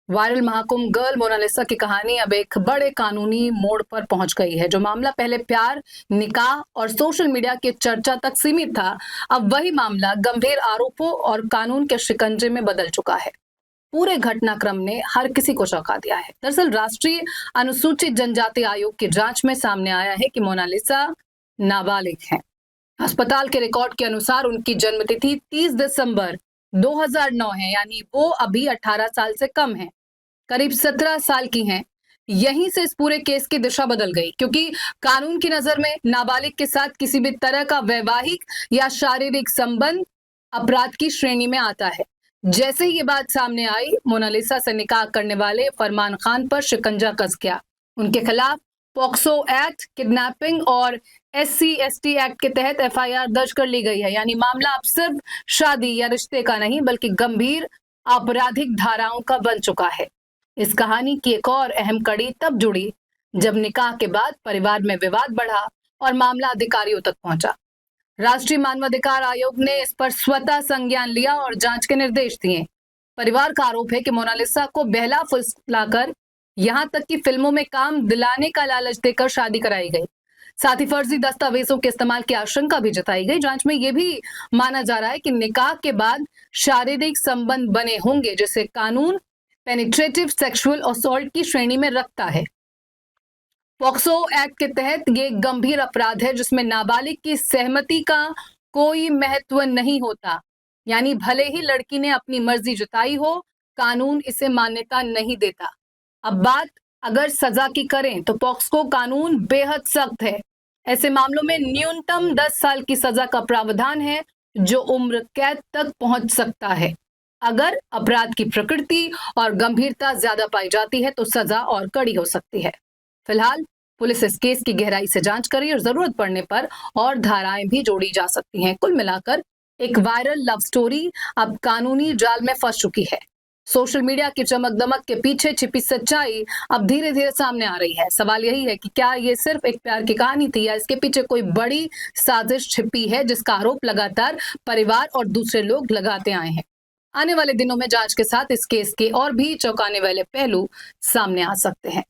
Viral Mahakumbh girl Mona Lisa की कहानी अब एक बड़े कानूनी मोड़ पर पहुंच गई है। जो मामला पहले प्यार, निकाह और सोशल मीडिया की चर्चा तक सीमित था, अब वही मामला गंभीर आरोपों और कानून के शिकंजे में बदल चुका है। पूरे घटनाक्रम ने हर किसी को चौंका दिया है। दरअसल राष्ट्रीय अनुसूचित जनजाति आयोग की जांच में सामने आया है कि मोनालिसा नाबालिग है। अस्पताल के रिकॉर्ड के अनुसार उनकी जन्मतिथि 30 दिसंबर 2009 है, यानी वो अभी 18 साल से कम है, करीब 17 साल की हैं। यहीं से इस पूरे केस की दिशा बदल गई, क्योंकि कानून की नजर में नाबालिग के साथ किसी भी तरह का वैवाहिक या शारीरिक संबंध अपराध की श्रेणी में आता है। जैसे ही ये बात सामने आई, मोनालिसा से निकाह करने वाले फरमान खान पर शिकंजा कस गया। उनके खिलाफ पॉक्सो एक्ट, किडनैपिंग और SC/ST एक्ट के तहत FIR दर्ज कर ली गई है। यानी मामला अब सिर्फ शादी या रिश्ते का नहीं, बल्कि गंभीर आपराधिक धाराओं का बन चुका है। इस कहानी की एक और अहम कड़ी तब जुड़ी जब निकाह के बाद परिवार में विवाद बढ़ा और मामला अधिकारियों तक पहुंचा। राष्ट्रीय मानवाधिकार आयोग ने इस पर स्वतः संज्ञान लिया और जांच के निर्देश दिए। परिवार का आरोप है कि मोनालिसा को बहला फुसलाकर, यहां तक कि फिल्मों में काम दिलाने का लालच देकर शादी कराई गई। साथ ही फर्जी दस्तावेजों के इस्तेमाल की आशंका भी जताई गई। जांच में यह भी माना जा रहा है कि निकाह के बाद शारीरिक संबंध बने होंगे, जिसे कानून पेनिट्रेटिव सेक्सुअल असॉल्ट की श्रेणी में रखता है। पॉक्सो एक्ट के तहत ये गंभीर अपराध है, जिसमें नाबालिग की सहमति का कोई महत्व नहीं होता। यानी भले ही लड़की ने अपनी मर्जी जताई हो, कानून इसे मान्यता नहीं देता। अब बात अगर सजा की करें तो पॉक्सो कानून बेहद सख्त है। ऐसे मामलों में न्यूनतम 10 साल की सजा का प्रावधान है, जो उम्र कैद तक पहुंच सकता है। अगर अपराध की प्रकृति और गंभीरता ज्यादा पाई जाती है तो सजा और कड़ी हो सकती है। फिलहाल पुलिस इस केस की गहराई से जांच कर रही है और जरूरत पड़ने पर और धाराएं भी जोड़ी जा सकती हैं। कुल मिलाकर एक वायरल लव स्टोरी अब कानूनी जाल में फंस चुकी है। सोशल मीडिया की चमक दमक के पीछे छिपी सच्चाई अब धीरे धीरे सामने आ रही है। सवाल यही है कि क्या ये सिर्फ एक प्यार की कहानी थी, या इसके पीछे कोई बड़ी साजिश छिपी है, जिसका आरोप लगातार परिवार और दूसरे लोग लगाते आए हैं। आने वाले दिनों में जांच के साथ इस केस के और भी चौंकाने वाले पहलू सामने आ सकते हैं।